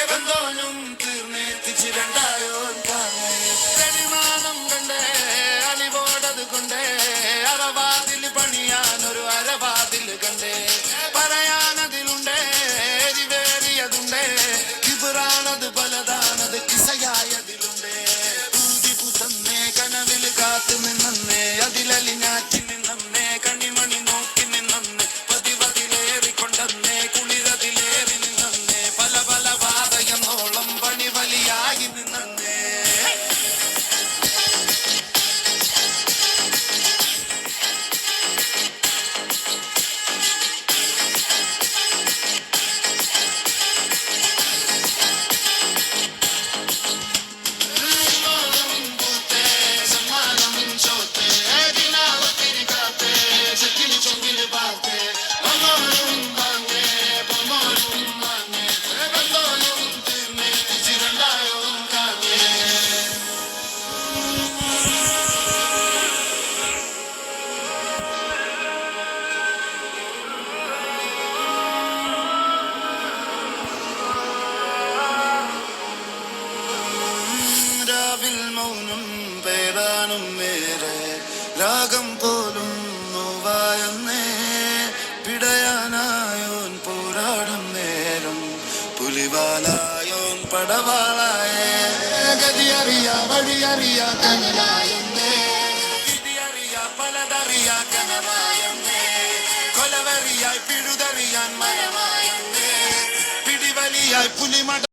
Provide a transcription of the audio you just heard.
എവന്തോനും തീർന്നേത്തിച്ച് രണ്ടായോൻ കാണേ പരിമാണം കണ്ടേ അലിവോടത് കൊണ്ടേ അറവാതിൽ പണിയാനൊരു അരവാതിൽ കണ്ടേ പറയാനതിലുണ്ടേ എരിവേറിയതുണ്ടേ കിബിറാണത് പലതാണത് കിസയായതിലുണ്ടേ ൂതിപ്പു തന്നേ കനവിൽ കാത്തു നിന്നേ അതിലലിഞ്ഞാറ്റി നിന്നേ കണിമണി നോക്കി നിന്നേ പതിവതിലേറിക്കൊണ്ടേ കുളിരതിലേറി നിന്നേ പല പല വാതയെന്നോളം പണി വലിയായി നിന്നേ മൗനം പേരാനും മേരെ രാഗം പോലും നോവായെന്നേ പിടയാനായോൻ പോരാടും നേരം പുലിവാലായോൻ പടവാളായേ ഗതിയറിയ വഴിയറിയ കനലായെന്നേ വിധിയറിയ പലതറിയ കനവായെന്നേ കൊലവറിയായി പിഴുതറിയാൻ മരമായെന്നേ പിടിവലിയായി പുലിമട